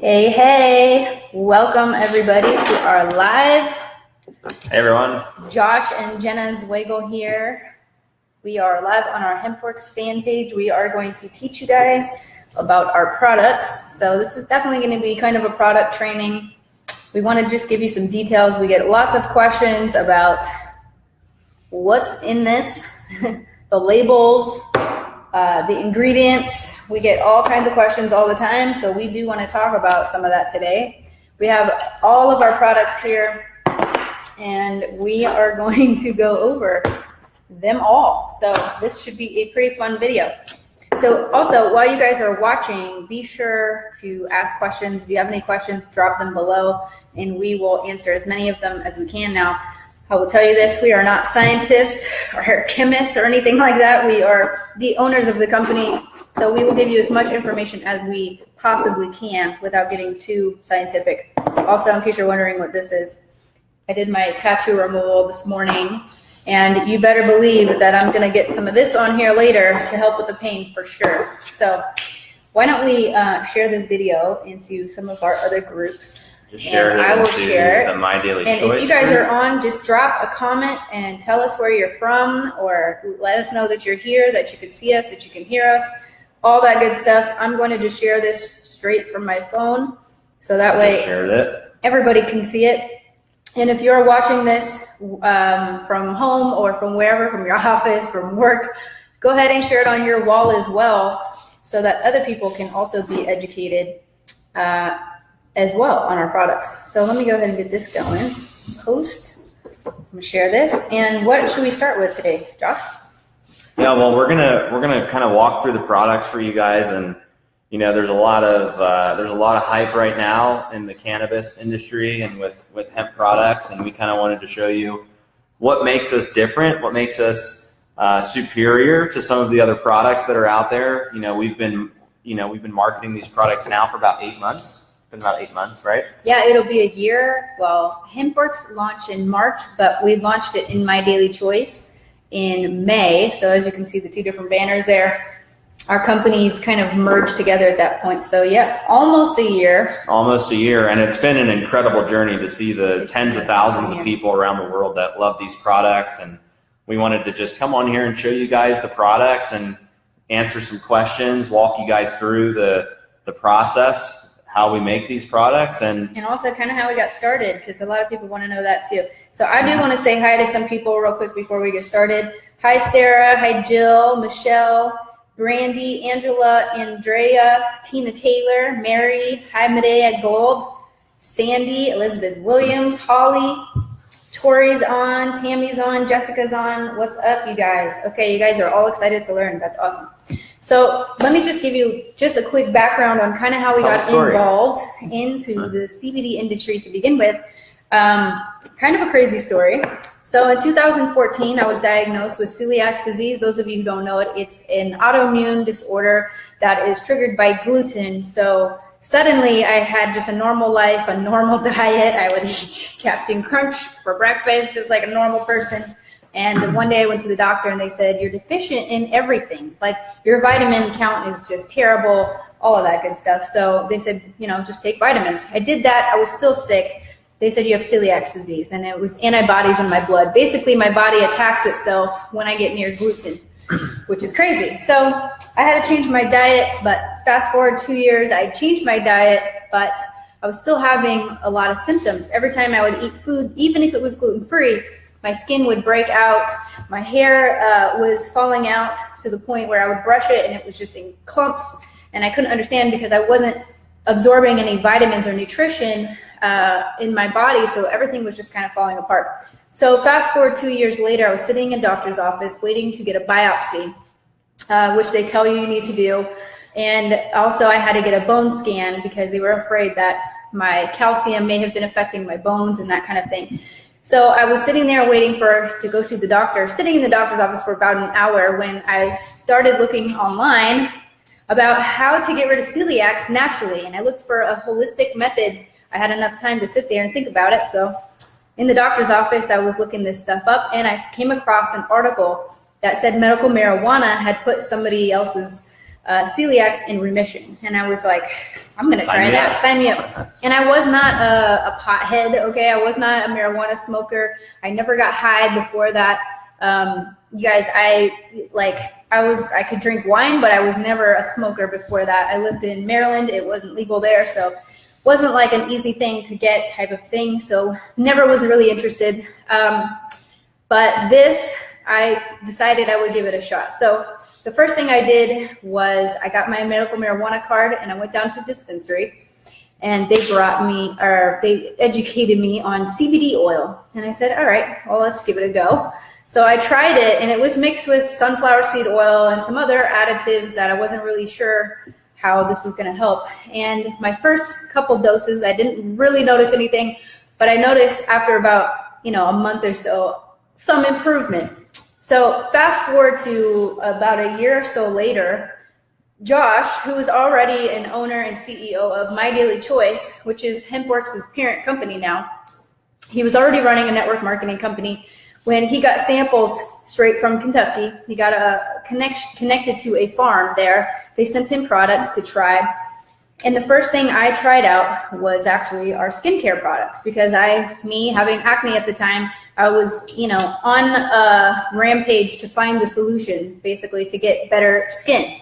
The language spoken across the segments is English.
Hey, welcome everybody to our live. Hey everyone. Josh and Jenna Zweigel here. We are live on our HempWorx fan page. We are going to teach you guys about our products. So this is definitely going to be kind of a product training. We want to just give you some details. We get lots of questions about what's in this, the labels, the ingredients. We get all kinds of questions all the time, so we do want to talk about some of that today. We have all of our products here, and we are going to go over them all. So this should be a pretty fun video. So also, while you guys are watching, be sure to ask questions. If you have any questions, drop them below, and we will answer as many of them as we can. Now, I will tell you this, we are not scientists or chemists or anything like that. We are the owners of the company, so we will give you as much information as we possibly can without getting too scientific. Also, in case you're wondering what this is, I did my tattoo removal this morning, and you better believe that I'm gonna get some of this on here later to help with the pain for sure. So why don't we share this video into some of our other groups. Just share it. I will share the My Daily and Choice. if you guys are on, just drop a comment and tell us where you're from, or let us know that you're here, that you can see us, that you can hear us, all that good stuff. I'm going to just share this straight from my phone, so that way everybody can see it. And if you're watching this from home or from wherever, from your office, from work, go ahead and share it on your wall as well, so that other people can also be educated as well on our products. So let me go ahead and get this going. Post. I'm gonna share this. And what should we start with today, Josh? Yeah, well, we're gonna kind of walk through the products for you guys, and you know, there's a lot of hype right now in the cannabis industry and with hemp products, and we kind of wanted to show you what makes us different, what makes us superior to some of the other products that are out there. You know, we've been marketing these products now for about 8 months. Been about 8 months, right? Yeah, it'll be a year. Well, HempWorx launched in March, but we launched it in My Daily Choice in May. So as you can see, the two different banners there, our companies kind of merged together at that point. So yeah, almost a year. Almost a year, and it's been an incredible journey to see the tens of thousands of people around the world that love these products. And we wanted to just come on here and show you guys the products and answer some questions, walk you guys through the process, how we make these products, and also kind of how we got started, because a lot of people want to know that too. So I do want to say hi to some people real quick before we get started. Hi Sarah, hi Jill, Michelle, Brandy, Angela, Andrea, Tina Taylor, Mary, hi Medea Gold, Sandy, Elizabeth Williams, Holly, Tori's on, Tammy's on, Jessica's on. What's up, you guys? Okay, you guys are all excited to learn. That's awesome. So let me just give you just a quick background on kind of how we got involved into the CBD industry to begin with. Kind of a crazy story. So in 2014, I was diagnosed with celiac disease. Those of you who don't know it, it's an autoimmune disorder that is triggered by gluten. So suddenly I had just a normal life, a normal diet. I would eat Captain Crunch for breakfast, just like a normal person. And one day I went to the doctor and they said, you're deficient in everything. Like your vitamin count is just terrible, all of that good stuff. So they said, you know, just take vitamins. I did that. I was still sick. They said you have celiac disease, and it was antibodies in my blood. Basically, my body attacks itself when I get near gluten, which is crazy. So I had to change my diet, but fast forward 2 years, I changed my diet, but I was still having a lot of symptoms. Every time I would eat food, even if it was gluten-free, my skin would break out, my hair was falling out to the point where I would brush it and it was just in clumps, and I couldn't understand because I wasn't absorbing any vitamins or nutrition in my body, so everything was just kind of falling apart. So fast forward 2 years later, I was sitting in a doctor's office waiting to get a biopsy, which they tell you need to do, and also I had to get a bone scan because they were afraid that my calcium may have been affecting my bones and that kind of thing. So I was sitting there waiting to go see the doctor, sitting in the doctor's office for about an hour, when I started looking online about how to get rid of celiacs naturally. And I looked for a holistic method. I had enough time to sit there and think about it. So in the doctor's office, I was looking this stuff up, and I came across an article that said medical marijuana had put somebody else's celiacs in remission. And I was like, I'm going to try that. Sign me up. And I was not a pothead, okay? I was not a marijuana smoker. I never got high before that. You guys, I could drink wine, but I was never a smoker before that. I lived in Maryland. It wasn't legal there, so wasn't like an easy thing to get type of thing. So never was really interested. But this, I decided I would give it a shot. So the first thing I did was I got my medical marijuana card and I went down to the dispensary and they educated me on CBD oil. And I said, all right, well, let's give it a go. So I tried it and it was mixed with sunflower seed oil and some other additives that I wasn't really sure how this was going to help. And my first couple doses, I didn't really notice anything, but I noticed after about, a month or so, some improvement. So fast forward to about a year or so later, Josh, who is already an owner and CEO of My Daily Choice, which is HempWorx's parent company now, he was already running a network marketing company. When he got samples straight from Kentucky, he got connected to a farm there. They sent him products to try. And the first thing I tried out was actually our skincare products because me having acne at the time, I was, on a rampage to find the solution, basically to get better skin.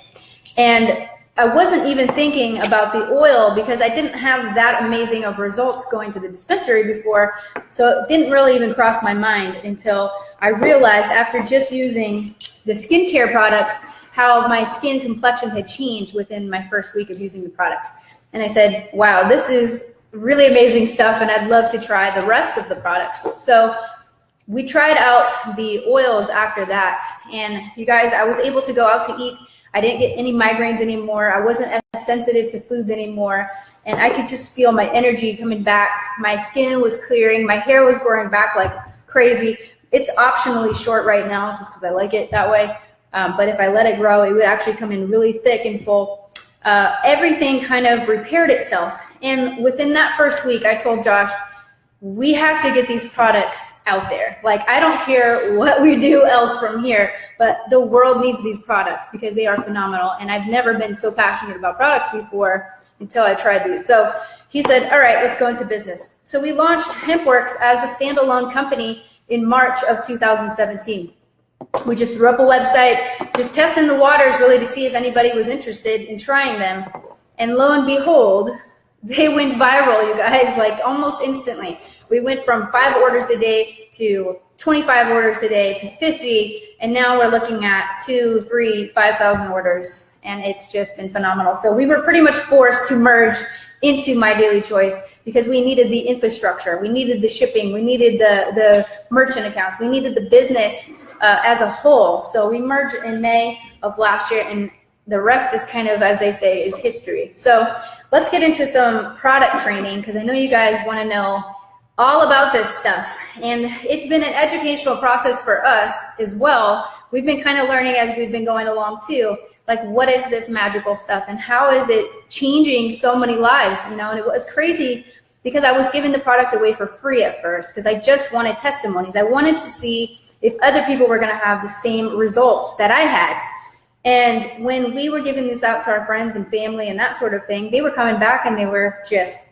And I wasn't even thinking about the oil because I didn't have that amazing of results going to the dispensary before. So it didn't really even cross my mind until I realized after just using the skincare products, how my skin complexion had changed within my first week of using the products. And I said, wow, this is really amazing stuff and I'd love to try the rest of the products. So we tried out the oils after that. And you guys, I was able to go out to eat. I didn't get any migraines anymore. I wasn't as sensitive to foods anymore. And I could just feel my energy coming back. My skin was clearing. My hair was growing back like crazy. It's optionally short right now just because I like it that way. But if I let it grow, it would actually come in really thick and full. Everything kind of repaired itself. And within that first week, I told Josh, we have to get these products out there. Like, I don't care what we do else from here, but the world needs these products because they are phenomenal. And I've never been so passionate about products before until I tried these. So he said, all right, let's go into business. So we launched HempWorx as a standalone company in March of 2017. We just threw up a website, just testing the waters really to see if anybody was interested in trying them. And lo and behold, they went viral, you guys, like almost instantly. We went from 5 orders a day to 25 orders a day to 50, and now we're looking at 2, 3, 5,000 orders, and it's just been phenomenal. So we were pretty much forced to merge into My Daily Choice because we needed the infrastructure, we needed the shipping, we needed the merchant accounts, we needed the business as a whole. So we merged in May of last year, and the rest is kind of, as they say, is history. So let's get into some product training because I know you guys want to know all about this stuff. And it's been an educational process for us as well. We've been kind of learning as we've been going along too, like what is this magical stuff and how is it changing so many lives, And it was crazy because I was giving the product away for free at first because I just wanted testimonies. I wanted to see if other people were going to have the same results that I had. And when we were giving this out to our friends and family and that sort of thing, they were coming back and they were just,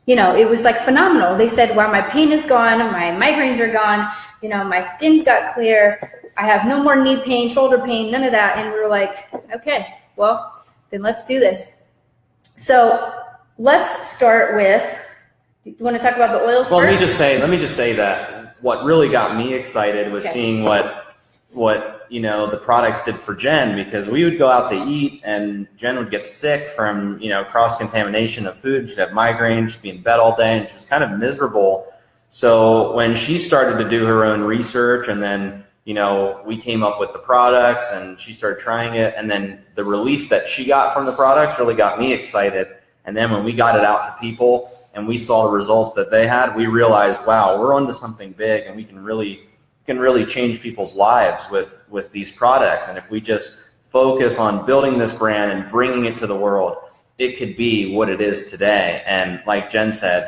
it was like phenomenal. They said, wow, my pain is gone. My migraines are gone. My skin's got clear. I have no more knee pain, shoulder pain, none of that. And we were like, okay, well, then let's do this. So let's start with, do you want to talk about the oils first? Let me just say that what really got me excited was seeing what the products did for Jen, because we would go out to eat and Jen would get sick from, cross-contamination of food. She'd have migraines, she'd be in bed all day, and she was kind of miserable. So when she started to do her own research and then, we came up with the products and she started trying it, and then the relief that she got from the products really got me excited. And then when we got it out to people and we saw the results that they had, we realized, wow, we're onto something big and we can really change people's lives with these products. And if we just focus on building this brand and bringing it to the world, it could be what it is today. And like Jen said,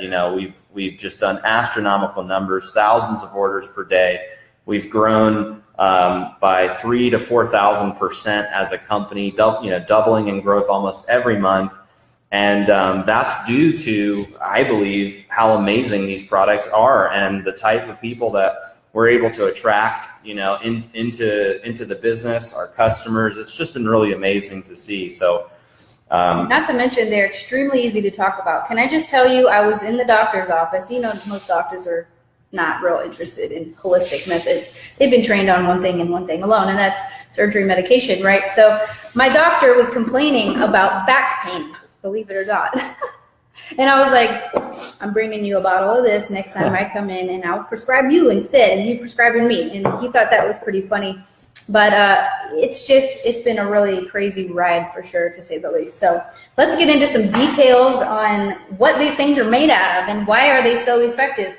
we've just done astronomical numbers, thousands of orders per day. We've grown by 3,000 to 4,000% as a company, doubling in growth almost every month. And that's due to, I believe, how amazing these products are and the type of people that we're able to attract, into the business, our customers. It's just been really amazing to see. So, not to mention they're extremely easy to talk about. Can I just tell you, I was in the doctor's office. Most doctors are not real interested in holistic methods. They've been trained on one thing and one thing alone, and that's surgery medication, right? So my doctor was complaining about back pain, believe it or not. And I was like, I'm bringing you a bottle of this next time I come in, and I'll prescribe you instead, and you prescribing me. And he thought that was pretty funny. But it's been a really crazy ride for sure, to say the least. So let's get into some details on what these things are made out of and why are they so effective.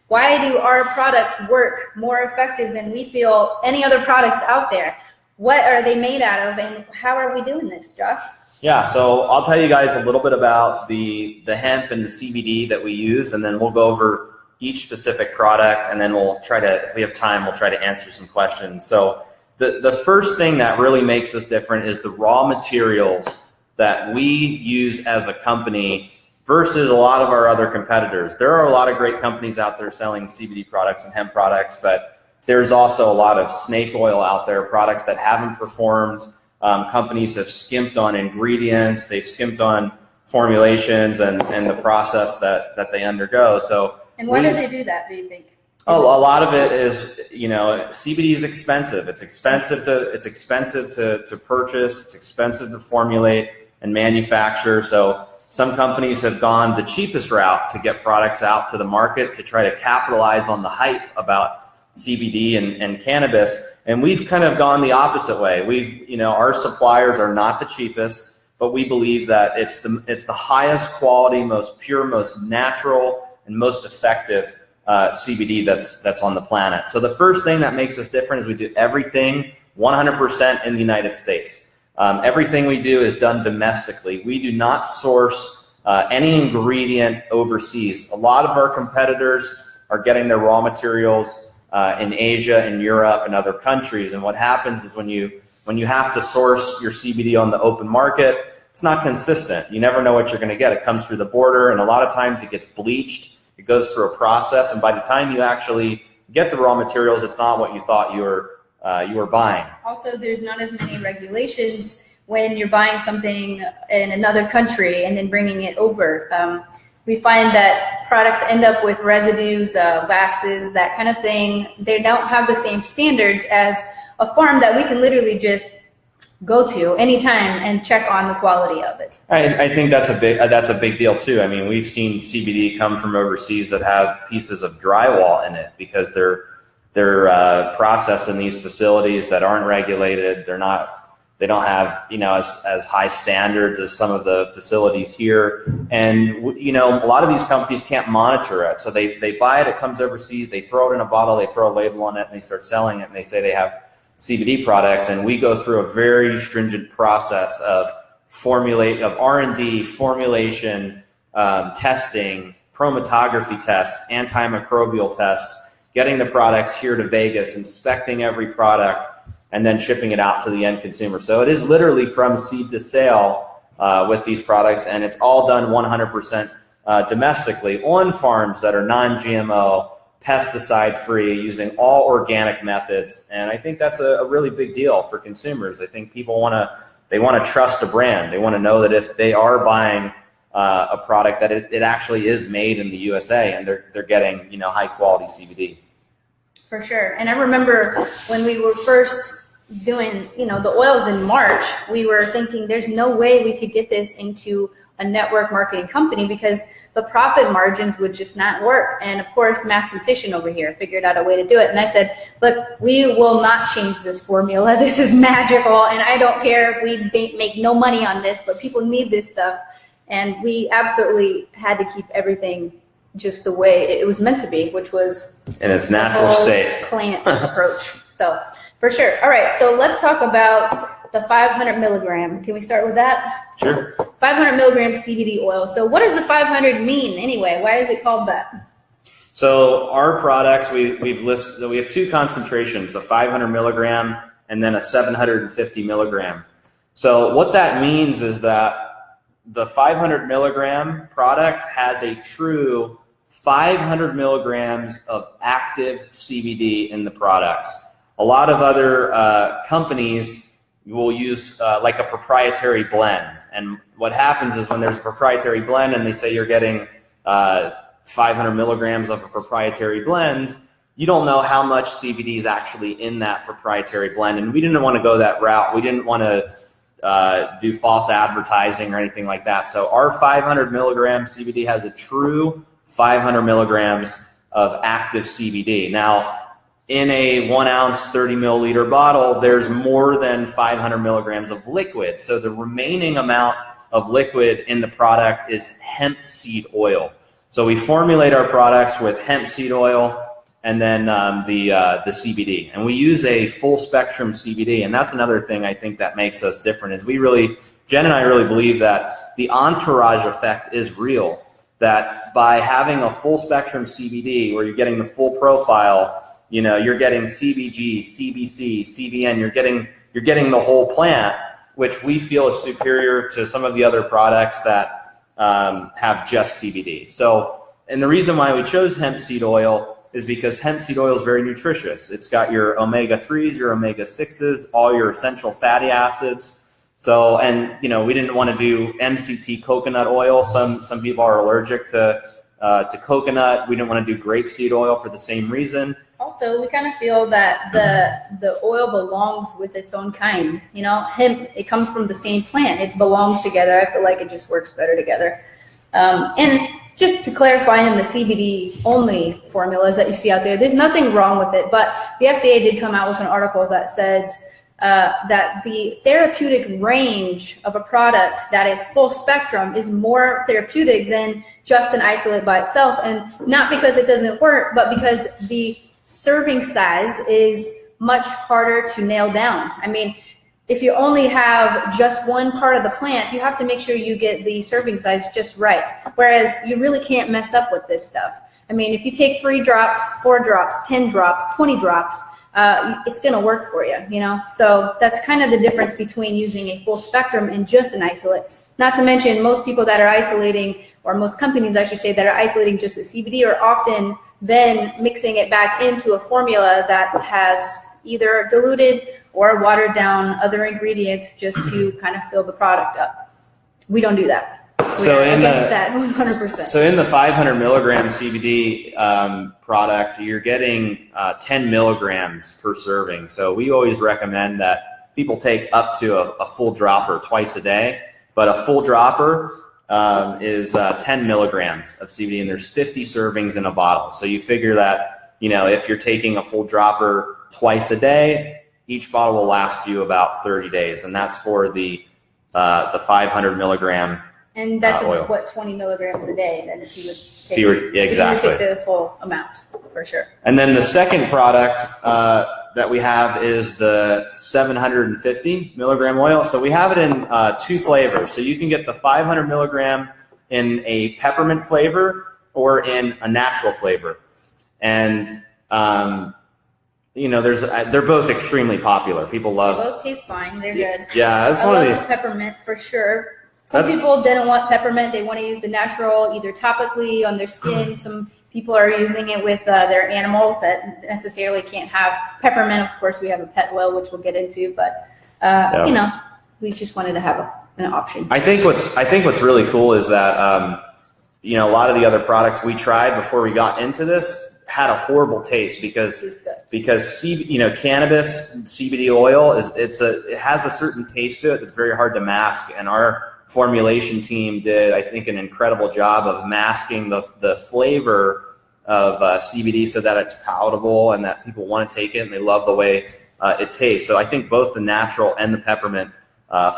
Why do our products work more effective than we feel any other products out there? What are they made out of, and how are we doing this, Josh? Yeah, so I'll tell you guys a little bit about the hemp and the CBD that we use, and then we'll go over each specific product, and then we'll try to, if we have time, we'll try to answer some questions. So the first thing that really makes us different is the raw materials that we use as a company versus a lot of our other competitors. There are a lot of great companies out there selling CBD products and hemp products, but there's also a lot of snake oil out there, products that haven't performed. Companies have skimped on ingredients, they've skimped on formulations and the process that they undergo. So, and why do they do that, do you think? A lot of it is, CBD is expensive. It's expensive to purchase. It's expensive to formulate and manufacture. So some companies have gone the cheapest route to get products out to the market to try to capitalize on the hype about CBD and cannabis. And we've kind of gone the opposite way. Our suppliers are not the cheapest, but we believe that it's the highest quality, most pure, most natural, and most effective CBD that's on the planet. So the first thing that makes us different is we do everything 100% in the United States. Everything we do is done domestically. We do not source any ingredient overseas. A lot of our competitors are getting their raw materials in Asia and Europe and other countries. And what happens is when you have to source your CBD on the open market, it's not consistent. You never know what you're going to get. It comes through the border, and a lot of times it gets bleached. It goes through a process, and by the time you actually get the raw materials, it's not what you thought you were buying. Also, there's not as many regulations when you're buying something in another country and then bringing it over. We find that products end up with residues, waxes, that kind of thing. They don't have the same standards as a farm that we can literally just go to anytime and check on the quality of it. I think that's a big deal too. I mean, we've seen CBD come from overseas that have pieces of drywall in it because they're processed in these facilities that aren't regulated. They don't have as high standards as some of the facilities here. And a lot of these companies can't monitor it. So they buy it, it comes overseas, they throw it in a bottle, they throw a label on it, and they start selling it, and they say they have CBD products. And we go through a very stringent process of R&D, formulation, testing, chromatography tests, antimicrobial tests, getting the products here to Vegas, inspecting every product, and then shipping it out to the end consumer. So it is literally from seed to sale with these products, and it's all done 100% domestically on farms that are non-GMO, pesticide-free, using all organic methods. And I think that's a really big deal for consumers. I think people want to trust a brand. They want to know that if they are buying a product, that it actually is made in the USA, and they're getting high-quality CBD. For sure. And I remember when we were first doing, the oils in March, we were thinking there's no way we could get this into a network marketing company because the profit margins would just not work. And of course, mathematician over here figured out a way to do it. And I said, look, we will not change this formula. This is magical. And I don't care if we make no money on this, but people need this stuff. And we absolutely had to keep everything just the way it was meant to be, which was in its natural state plant approach. So for sure. All right. So let's talk about the 500 milligram. Can we start with that? Sure. 500 milligram CBD oil. So what does the 500 mean anyway? Why is it called that? So our products, we've listed, we have two concentrations, a 500 milligram and then a 750 milligram. So what that means is that the 500 milligram product has a true 500 milligrams of active CBD in the products. A lot of other companies will use like a proprietary blend. And what happens is when there's a proprietary blend and they say you're getting 500 milligrams of a proprietary blend, you don't know how much CBD is actually in that proprietary blend. And we didn't want to go that route. We didn't want to do false advertising or anything like that. So our 500 milligram CBD has a true 500 milligrams of active CBD. Now, in a 1 ounce, 30 milliliter bottle, there's more than 500 milligrams of liquid. So the remaining amount of liquid in the product is hemp seed oil. So we formulate our products with hemp seed oil and then the CBD. And we use a full spectrum CBD. And that's another thing I think that makes us different is Jen and I really believe that the entourage effect is real. That by having a full spectrum CBD where you're getting the full profile, you know, you're getting CBG, CBC, CBN, you're getting the whole plant, which we feel is superior to some of the other products that have just CBD. So, and the reason why we chose hemp seed oil is because hemp seed oil is very nutritious. It's got your omega-3s, your omega-6s, all your essential fatty acids. So, and you know, we didn't want to do MCT coconut oil. Some people are allergic to coconut. We didn't want to do grapeseed oil for the same reason. Also, we kind of feel that the oil belongs with its own kind. You know, hemp, it comes from the same plant. It belongs together. I feel like it just works better together. And just to clarify on the CBD only formulas that you see out there, there's nothing wrong with it, but the FDA did come out with an article that says that the therapeutic range of a product that is full spectrum is more therapeutic than just an isolate by itself. And not because it doesn't work, but because the serving size is much harder to nail down. I mean, if you only have just one part of the plant, you have to make sure you get the serving size just right. Whereas you really can't mess up with this stuff. I mean, if you take 3 drops, 4 drops, 10 drops, 20 drops, it's going to work for you, you know? So that's kind of the difference between using a full spectrum and just an isolate. Not to mention most people that are isolating, or most companies I should say, that are isolating just the CBD are often then mixing it back into a formula that has either diluted or watered down other ingredients just to kind of fill the product up. We don't do that. So We're against that 100%. So in the 500 milligram CBD product, you're getting 10 milligrams per serving. So we always recommend that people take up to a full dropper twice a day, but a full dropper is 10 milligrams of CBD, and there's 50 servings in a bottle. So you figure that, you know, if you're taking a full dropper twice a day, each bottle will last you about 30 days, and that's for the 500 milligram. And that's oil. What, 20 milligrams a day then if you would take, If you were, exactly. if you would take the full amount, for sure. And then the second product that we have is the 750 milligram oil. So we have it in 2 flavors. So you can get the 500 milligram in a peppermint flavor or in a natural flavor. And you know, they're both extremely popular. People love. They both taste fine. They're good. Yeah, that's I one of love the peppermint for sure. Some people didn't want peppermint. They want to use the natural, either topically on their skin. Some people are using it with their animals that necessarily can't have peppermint. Of course, we have a pet oil, which we'll get into, but you know, we just wanted to have an option. I think what's really cool is that you know, a lot of the other products we tried before we got into this had a horrible taste because you know, cannabis CBD oil it has a certain taste to it that's very hard to mask, and our formulation team did, I think, an incredible job of masking the flavor of CBD so that it's palatable and that people want to take it and they love the way it tastes. So I think both the natural and the peppermint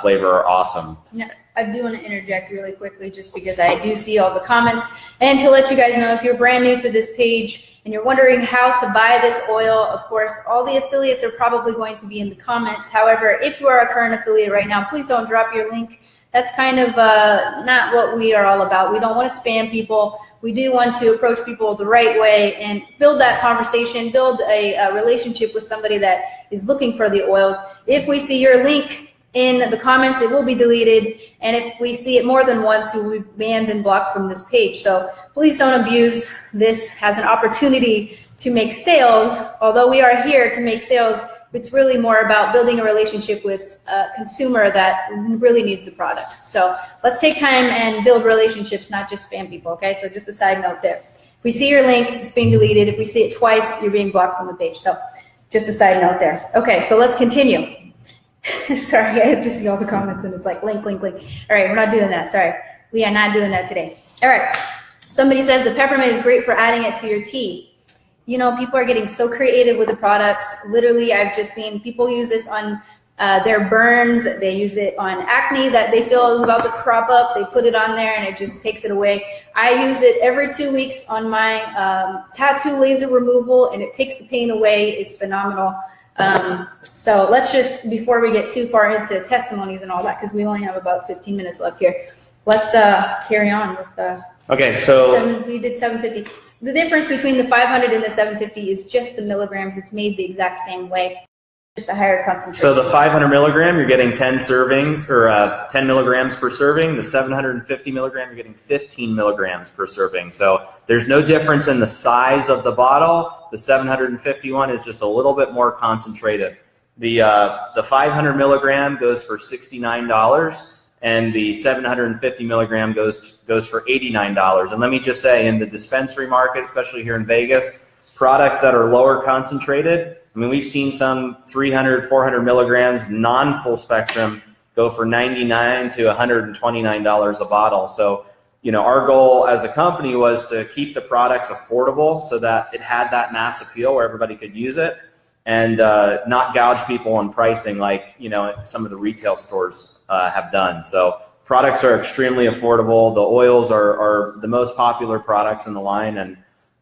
flavor are awesome. Yeah, I do want to interject really quickly just because I do see all the comments. And to let you guys know, if you're brand new to this page and you're wondering how to buy this oil, of course, all the affiliates are probably going to be in the comments. However, if you are a current affiliate right now, please don't drop your link That's kind of not what we are all about. We don't want to spam people. We do want to approach people the right way and build that conversation, build a relationship with somebody that is looking for the oils. If we see your link in the comments, it will be deleted. And if we see it more than once, you will be banned and blocked from this page. So please don't abuse this as an opportunity to make sales. Although we are here to make sales, it's really more about building a relationship with a consumer that really needs the product. So let's take time and build relationships, not just spam people, okay? So just a side note there. If we see your link, it's being deleted. If we see it twice, you're being blocked from the page. So just a side note there. Okay, so let's continue. Sorry, I just see all the comments and it's like link, link, link. All right, we're not doing that, sorry. We are not doing that today. All right, somebody says the peppermint is great for adding it to your tea. You know, people are getting so creative with the products. Literally, I've just seen people use this on their burns. They use it on acne that they feel is about to crop up. They put it on there and it just takes it away. I use it every 2 weeks on my tattoo laser removal and it takes the pain away. It's phenomenal. So let's just, before we get too far into testimonies and all that, because we only have about 15 minutes left here, let's carry on with Okay, so we did 750. The difference between the 500 and the 750 is just the milligrams. It's made the exact same way, just a higher concentration. So the 500 milligram, you're getting 10 servings, or 10 milligrams per serving. The 750 milligram, you're getting 15 milligrams per serving. So there's no difference in the size of the bottle. The 751 is just a little bit more concentrated. The 500 milligram goes for $69. And the 750 milligram goes for $89. And let me just say, in the dispensary market, especially here in Vegas, products that are lower concentrated, I mean, we've seen some 300, 400 milligrams non-full spectrum go for $99 to $129 a bottle. So, you know, our goal as a company was to keep the products affordable so that it had that mass appeal where everybody could use it, and not gouge people on pricing like, you know, some of the retail stores have done. So products are extremely affordable. The oils are the most popular products in the line,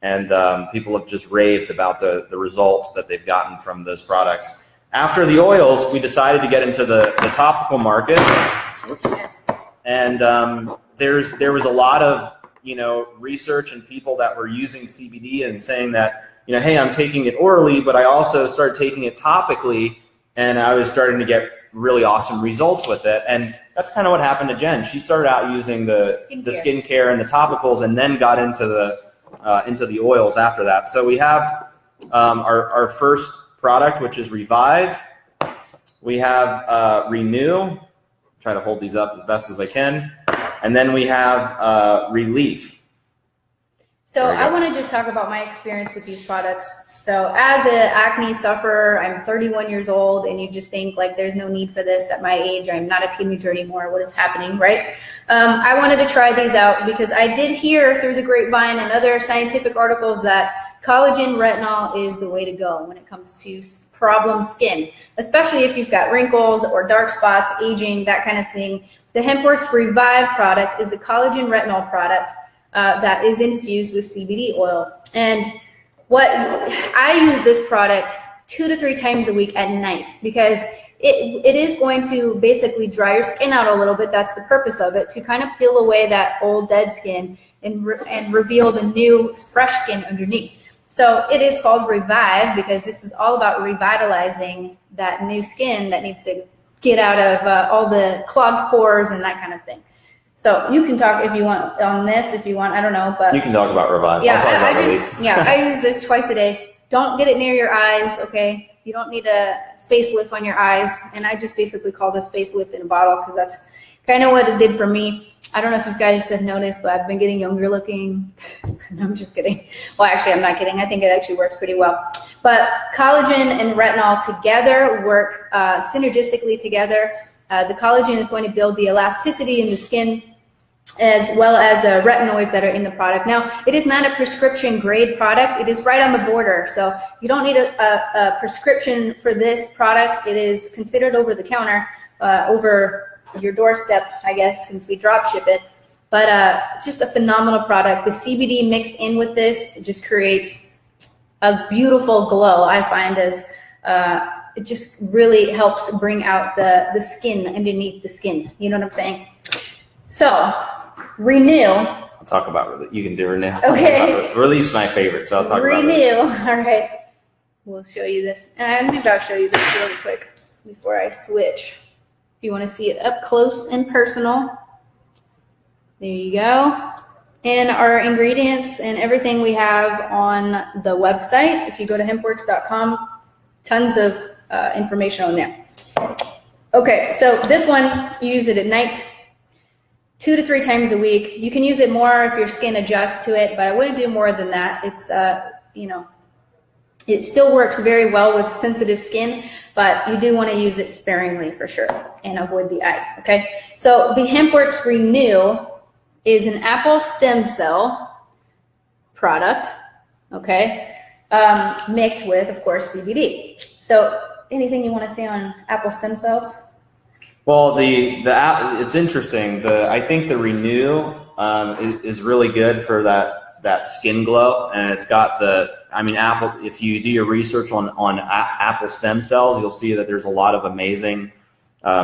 and people have just raved about the results that they've gotten from those products. After the oils, we decided to get into the topical market. Oops. Yes. And there was a lot of, you know, research and people that were using CBD and saying that, you know, hey, I'm taking it orally, but I also started taking it topically, and I was starting to get really awesome results with it. And that's kind of what happened to Jen. She started out using the skincare and the topicals, and then got into the oils after that. So we have our first product, which is Revive. We have Renew. Try to hold these up as best as I can. And then we have Relief. So I want to just talk about my experience with these products. So as an acne sufferer, I'm 31 years old, and you just think like there's no need for this at my age. I'm not a teenager anymore. What is happening, right? I wanted to try these out because I did hear through the grapevine and other scientific articles that collagen retinol is the way to go when it comes to problem skin, especially if you've got wrinkles or dark spots, aging, that kind of thing. The HempWorx Revive product is the collagen retinol product that is infused with CBD oil. And what I use this product 2 to 3 times a week at night because it is going to basically dry your skin out a little bit. That's the purpose of it, to kind of peel away that old dead skin and reveal the new fresh skin underneath. So it is called Revive because this is all about revitalizing that new skin that needs to get out of all the clogged pores and that kind of thing. So you can talk if you want on this, if you want, I don't know, but you can talk about Revive. Yeah, I use this twice a day. Don't get it near your eyes, okay? You don't need a facelift on your eyes, and I just basically call this facelift in a bottle because that's kind of what it did for me. I don't know if you guys have noticed, but I've been getting younger looking. No, I'm just kidding. Well, actually, I'm not kidding. I think it actually works pretty well. But collagen and retinol together work synergistically together. The collagen is going to build the elasticity in the skin as well as the retinoids that are in the product. Now, it is not a prescription grade product. It is right on the border. So you don't need a prescription for this product. It is considered over the counter, over your doorstep, I guess, since we drop ship it. But just a phenomenal product. The CBD mixed in with this, it just creates a beautiful glow, I find, as it just really helps bring out the skin underneath the skin. You know what I'm saying? So, Renew. I'll talk about, you can do Renew. Okay. Relief's my favorite, so I'll talk about Renew. All right. We'll show you this. And maybe I'll show you this really quick before I switch. If you want to see it up close and personal. There you go. And our ingredients and everything we have on the website. If you go to hempworx.com, tons of information on there. Okay, so this one, you use it at night, 2 to 3 times a week. You can use it more if your skin adjusts to it, but I wouldn't do more than that. It's, it still works very well with sensitive skin, but you do want to use it sparingly for sure and avoid the eyes, okay? So the HempWorx Renew is an apple stem cell product, okay, mixed with, of course, CBD. So anything you want to say on apple stem cells? Well, it's interesting. I think the Renew is really good for that skin glow, and it's got apple. If you do your research on apple stem cells, you'll see that there's a lot of amazing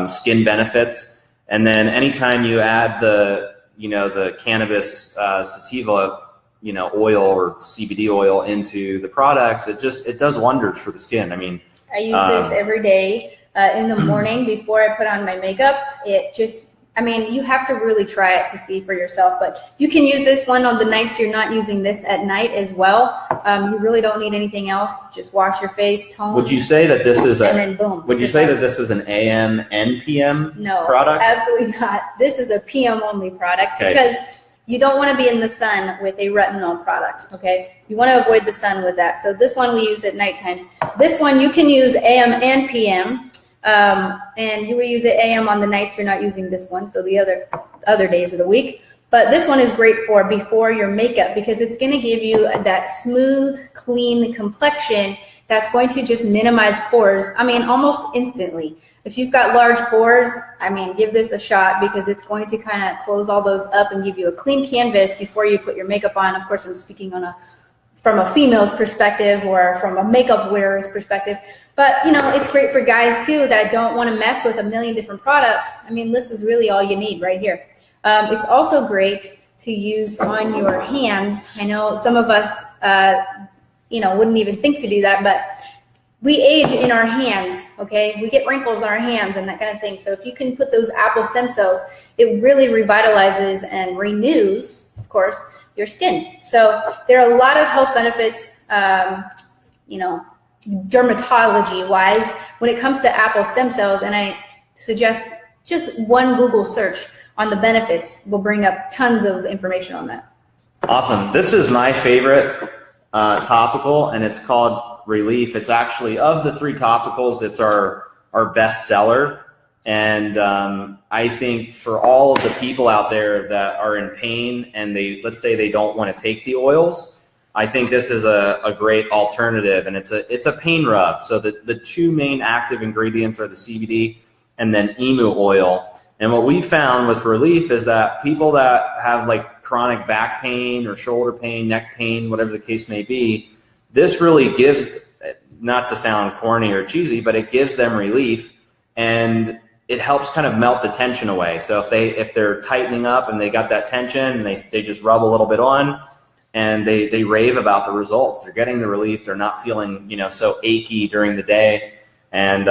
skin benefits. And then anytime you add the cannabis sativa, oil or CBD oil into the products, it does wonders for the skin. I mean, I use this every day in the morning before I put on my makeup. You have to really try it to see for yourself, but you can use this one on the nights you're not using this at night as well. You really don't need anything else. Just wash your face, tone. Would you say that this is and then boom. Would you say that this is an AM and PM product? No, absolutely not. This is a PM only product because you don't want to be in the sun with a retinol product, okay? You want to avoid the sun with that. So this one we use at nighttime. This one you can use AM and PM. And you will use it AM on the nights you're not using this one, so the other days of the week. But this one is great for before your makeup because it's going to give you that smooth, clean complexion that's going to just minimize pores. Almost instantly. If you've got large pores, give this a shot because it's going to kind of close all those up and give you a clean canvas before you put your makeup on. Of course, I'm speaking from a female's perspective or from a makeup wearer's perspective. But, it's great for guys, too, that don't want to mess with a million different products. This is really all you need right here. It's also great to use on your hands. I know some of us, wouldn't even think to do that, but we age in our hands, okay? We get wrinkles on our hands and that kind of thing. So if you can put those apple stem cells, it really revitalizes and renews, of course, your skin. So there are a lot of health benefits, dermatology wise when it comes to apple stem cells, and I suggest just one Google search on the benefits will bring up tons of information on that. Awesome. This is my favorite topical, and it's called Relief. It's actually, of the 3 topicals, it's our best seller. And I think for all of the people out there that are in pain and let's say they don't want to take the oils, I think this is a great alternative, and it's a pain rub. So the 2 main active ingredients are the CBD and then emu oil. And what we found with Relief is that people that have like chronic back pain or shoulder pain, neck pain, whatever the case may be, this really gives, not to sound corny or cheesy, but it gives them relief, and it helps kind of melt the tension away. So if they're tightening up and they got that tension and they just rub a little bit on, and they rave about the results. They're getting the relief. They're not feeling, so achy during the day. And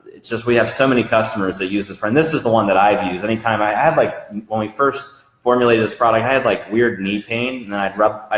it's just, we have so many customers that use this brand. This is the one that I've used. Anytime I had when we first formulated this product, I had weird knee pain, and then I'd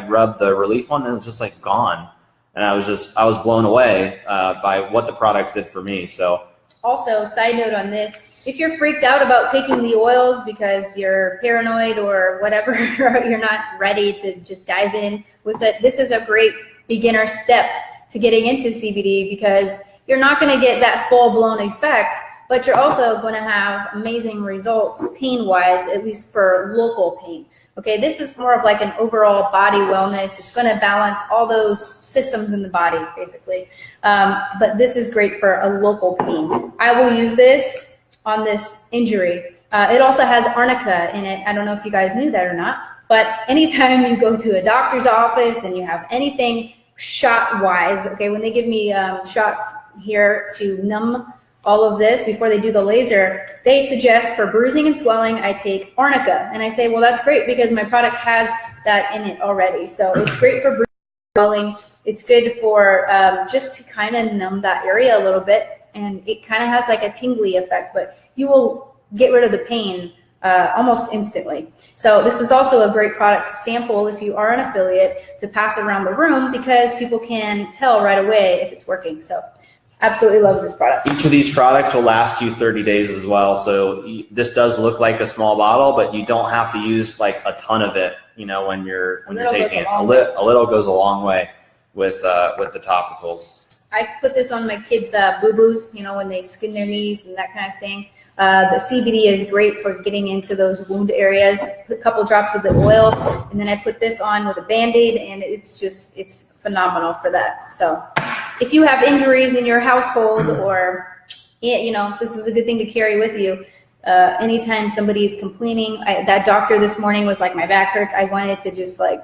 rub the relief one, and it was just gone. And I was blown away by what the products did for me. So also, side note on this, if you're freaked out about taking the oils because you're paranoid or whatever, you're not ready to just dive in with it, this is a great beginner step to getting into CBD because you're not going to get that full-blown effect, but you're also going to have amazing results pain-wise, at least for local pain. Okay, this is more of an overall body wellness. It's going to balance all those systems in the body, basically. But this is great for a local pain. I will use this on this injury. It also has arnica in it. I don't know if you guys knew that or not, but anytime you go to a doctor's office and you have anything shot-wise, okay, when they give me shots here to numb all of this before they do the laser, they suggest for bruising and swelling, I take arnica. And I say, well, that's great because my product has that in it already. So it's great for bruising and swelling. It's good for just to kind of numb that area a little bit. And it kind of has like a tingly effect, but you will get rid of the pain almost instantly. So this is also a great product to sample if you are an affiliate, to pass around the room because people can tell right away if it's working. So absolutely love this product. Each of these products will last you 30 days as well. So this does look like a small bottle, but you don't have to use like a ton of it, you know, when you're taking it. A little goes a long way with the topicals. I put this on my kids' boo-boos, you know, when they skin their knees and that kind of thing. The CBD is great for getting into those wound areas. Put a couple drops of the oil, and then I put this on with a Band-Aid, and it's phenomenal for that. So if you have injuries in your household, or, you know, this is a good thing to carry with you. Anytime somebody is complaining, that doctor this morning was like, my back hurts. I wanted to just like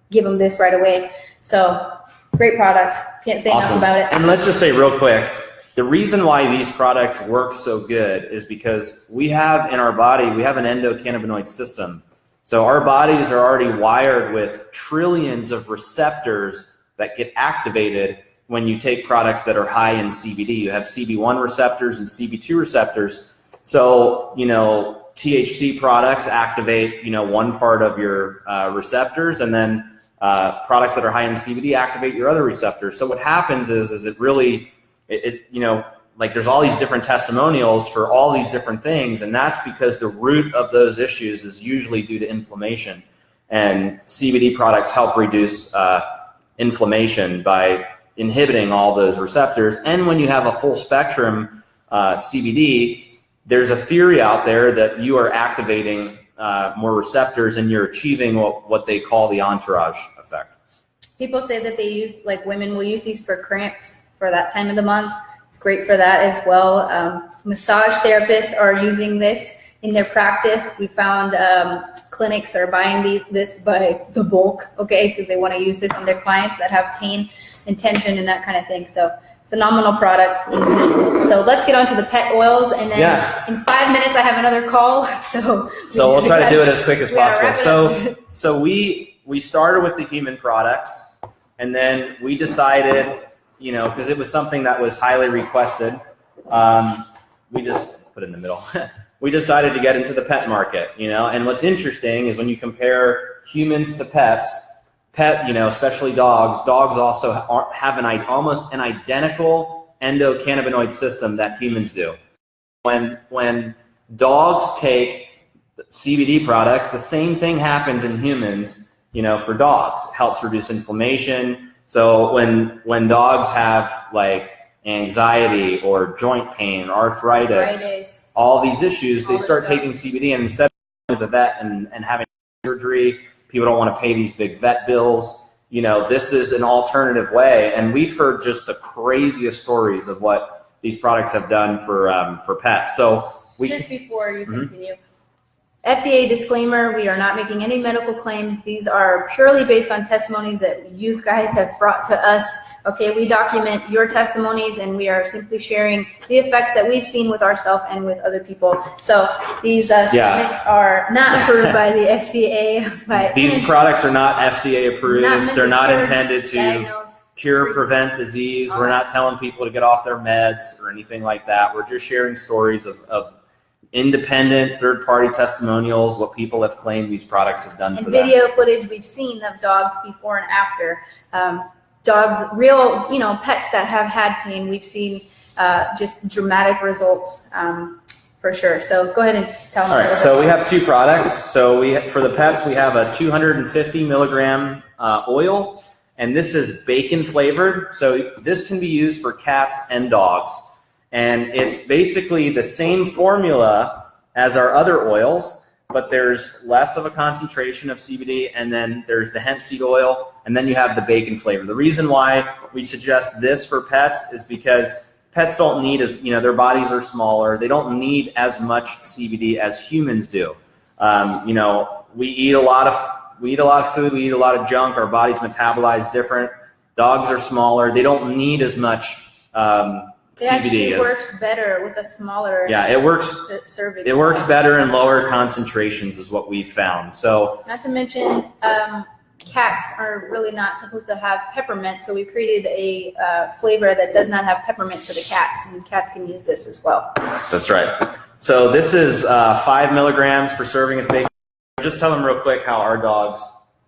give them this right away. So great product. Can't say enough about it. And let's just say real quick, the reason why these products work so good is because we have in our body, we have an endocannabinoid system. So our bodies are already wired with trillions of receptors that get activated when you take products that are high in CBD. You have CB1 receptors and CB2 receptors. So, you know, THC products activate, you know, one part of your receptors, and then products that are high in CBD activate your other receptors. So what happens is it really, you know, like there's all these different testimonials for all these different things, and that's because the root of those issues is usually due to inflammation. And CBD products help reduce inflammation by inhibiting all those receptors. And when you have a full spectrum CBD, there's a theory out there that you are activating more receptors and you're achieving what they call the entourage effect. People say that they use, like women will use these for cramps for that time of the month. It's great for that as well. Massage therapists are using this in their practice. We found clinics are buying this by the bulk, okay, because they want to use this on their clients that have pain and tension and that kind of thing. So phenomenal product. So let's get on to the pet oils, and then in 5 minutes I have another call. So we'll try to do it as quick as possible. So we started with the human products, and then we decided, you know, because it was something that was highly requested, we just put it in the middle. We decided to get into the pet market, you know. And what's interesting is when you compare humans to pets, you know, especially dogs also have almost an identical endocannabinoid system that humans do. When dogs take CBD products, the same thing happens in humans, you know, for dogs. It helps reduce inflammation. So when dogs have like anxiety or joint pain, arthritis, all these issues, they start taking CBD, and instead of going to the vet and having surgery, people don't want to pay these big vet bills. You know, this is an alternative way, and we've heard just the craziest stories of what these products have done for pets. So just before you continue, FDA disclaimer, we are not making any medical claims. These are purely based on testimonies that you guys have brought to us. Okay, we document your testimonies, and we are simply sharing the effects that we've seen with ourselves and with other people. So these statements are not approved by the FDA. These products are not FDA approved. They're not intended to cure, prevent disease. We're not telling people to get off their meds or anything like that. We're just sharing stories of independent third-party testimonials, what people have claimed these products have done for them. And video footage we've seen of dogs before and after. Dogs, real, you know, pets that have had pain, we've seen just dramatic results for sure. So go ahead and tell them. All right, so we have two products. So for the pets, we have a 250 milligram oil, and this is bacon flavored. So this can be used for cats and dogs. And it's basically the same formula as our other oils, but there's less of a concentration of CBD, and then there's the hemp seed oil, and then you have the bacon flavor. The reason why we suggest this for pets is because pets don't need their bodies are smaller. They don't need as much CBD as humans do. You know, we eat a lot of food, we eat a lot of junk, our bodies metabolize different. Dogs are smaller. They don't need as much It actually works better with a smaller serving. It works better in lower concentrations is what we've found. So not to mention, cats are really not supposed to have peppermint, so we created a flavor that does not have peppermint for the cats, and cats can use this as well. That's right. So this is 5 milligrams per serving. It's baked. Just tell them real quick how our dogs,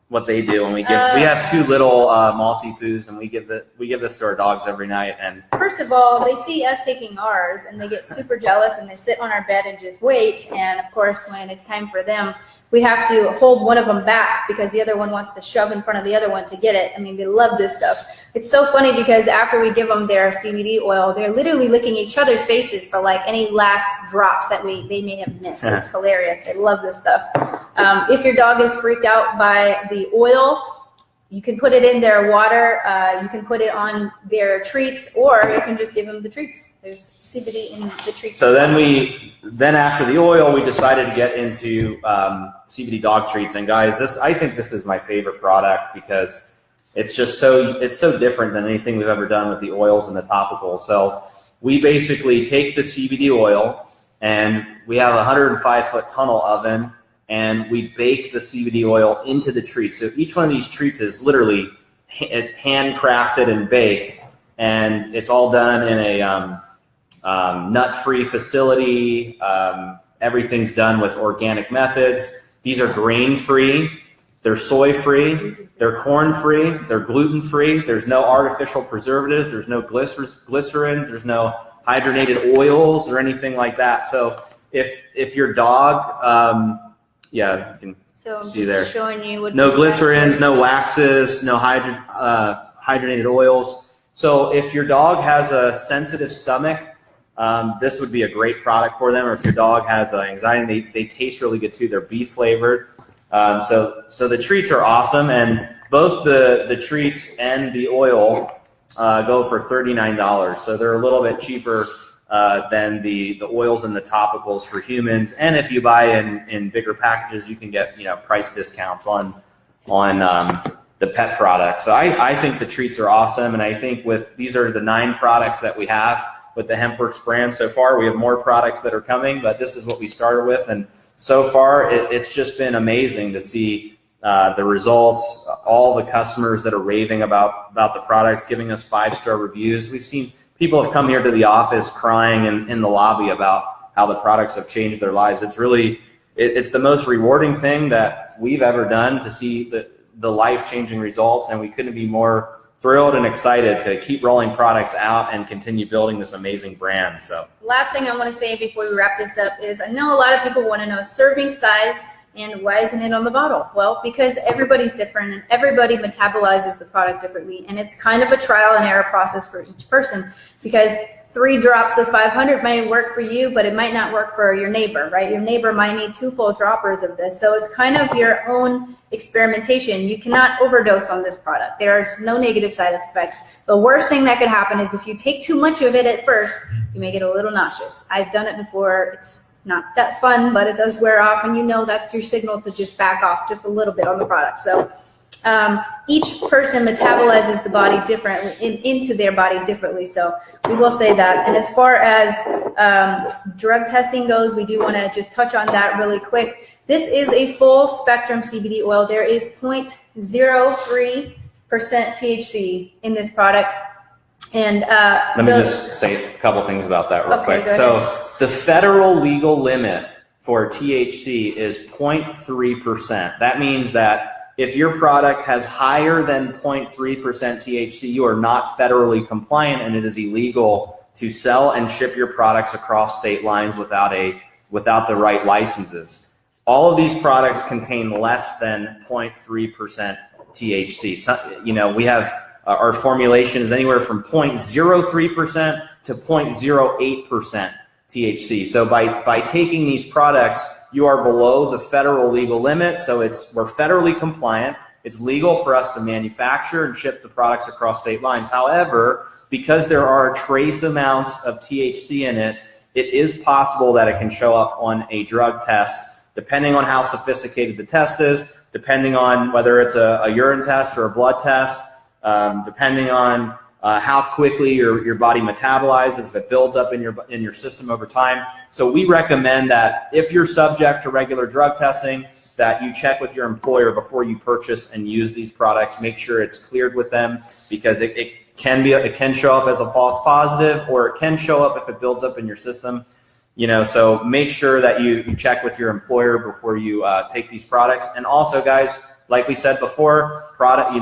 what they do, and we have 2 little Maltipoos, and we give this to our dogs every night. And first of all, they see us taking ours, and they get super jealous, and they sit on our bed and just wait. And of course, when it's time for them, we have to hold one of them back because the other one wants to shove in front of the other one to get it. I mean, they love this stuff. It's so funny because after we give them their CBD oil, they're literally licking each other's faces for like any last drops that they may have missed. It's hilarious. They love this stuff. If your dog is freaked out by the oil, you can put it in their water, you can put it on their treats, or you can just give them the treats. There's CBD in the treats. So then after the oil, we decided to get into CBD dog treats. And guys, I think this is my favorite product because it's just so different than anything we've ever done with the oils and the topicals. So we basically take the CBD oil, and we have a 105-foot tunnel oven, and we bake the CBD oil into the treats. So each one of these treats is literally handcrafted and baked, and it's all done in a nut-free facility. Everything's done with organic methods. These are grain-free, they're soy-free, they're corn-free, they're gluten-free. There's no artificial preservatives, there's no glycerins, there's no hydrogenated oils or anything like that. So if your dog, yeah, you can see there. Showing you no glycerins, no waxes, no hydrogenated oils. So if your dog has a sensitive stomach, this would be a great product for them. Or if your dog has anxiety, they taste really good too. They're beef flavored. So the treats are awesome, and both the treats and the oil go for $39. So they're a little bit cheaper than the oils and the topicals for humans. And if you buy in bigger packages, you can get price discounts on the pet products. So I think the treats are awesome, and I think these are the 9 products that we have with the HempWorx brand so far. We have more products that are coming, but this is what we started with, and so far it's just been amazing to see the results. All the customers that are raving about the products, giving us 5-star reviews. We've seen people have come here to the office crying in the lobby about how the products have changed their lives. It's really, it's the most rewarding thing that we've ever done to see the life-changing results, and we couldn't be more thrilled and excited to keep rolling products out and continue building this amazing brand. So last thing I want to say before we wrap this up is I know a lot of people want to know serving size and why isn't it on the bottle? Well, because everybody's different and everybody metabolizes the product differently, and it's kind of a trial and error process for each person, because 3 drops of 500 might work for you, but it might not work for your neighbor, right? Your neighbor might need 2 full droppers of this. So it's kind of your own experimentation. You cannot overdose on this product. There's no negative side effects. The worst thing that could happen is if you take too much of it at first, you may get a little nauseous. I've done it before. It's not that fun, but it does wear off, and that's your signal to just back off just a little bit on the product. So each person metabolizes the body differently, into their body differently. So we will say that. And as far as drug testing goes, we do want to just touch on that really quick. This is a full spectrum CBD oil. There is 0.03% THC in this product. And let me just say a couple things about that real quick. So the federal legal limit for THC is 0.3%. That means that if your product has higher than 0.3% THC, you are not federally compliant, and it is illegal to sell and ship your products across state lines without the right licenses. All of these products contain less than 0.3% THC. So, we have our formulation is anywhere from 0.03% to 0.08% THC. So by taking these products, you are below the federal legal limit. So we're federally compliant. It's legal for us to manufacture and ship the products across state lines. However, because there are trace amounts of THC in it, it is possible that it can show up on a drug test, depending on how sophisticated the test is, depending on whether it's a urine test or a blood test, depending on how quickly your body metabolizes, if it builds up in your system over time. So we recommend that if you're subject to regular drug testing, that you check with your employer before you purchase and use these products. Make sure it's cleared with them, because it can show up as a false positive, or it can show up if it builds up in your system. So make sure that you check with your employer before you take these products. And also, guys, like we said before,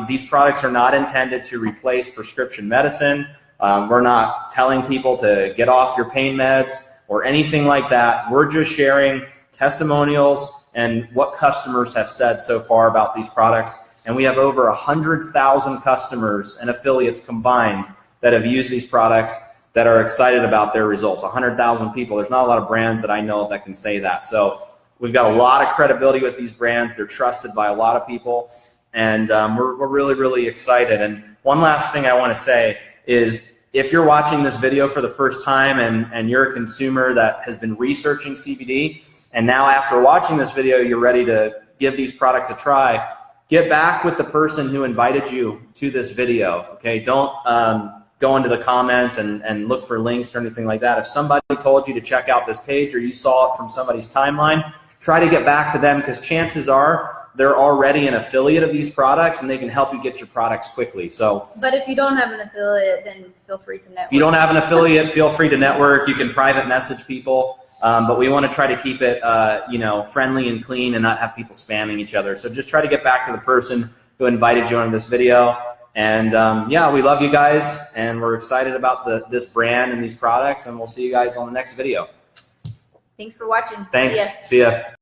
these products are not intended to replace prescription medicine. We're not telling people to get off your pain meds or anything like that. We're just sharing testimonials and what customers have said so far about these products. And we have over 100,000 customers and affiliates combined that have used these products that are excited about their results. 100,000 people. There's not a lot of brands that I know of that can say that. So we've got a lot of credibility with these brands. They're trusted by a lot of people, and we're really, really excited. And one last thing I want to say is, if you're watching this video for the first time and you're a consumer that has been researching CBD, and now after watching this video you're ready to give these products a try, get back with the person who invited you to this video, okay? Don't go into the comments and look for links or anything like that. If somebody told you to check out this page, or you saw it from somebody's timeline, try to get back to them, because chances are they're already an affiliate of these products and they can help you get your products quickly. So, but if you don't have an affiliate, then feel free to network. If you don't have an affiliate, feel free to network. You can private message people, but we want to try to keep it friendly and clean and not have people spamming each other. So just try to get back to the person who invited you on this video. And yeah, we love you guys, and we're excited about this brand and these products, and we'll see you guys on the next video. Thanks for watching. Thanks. See ya.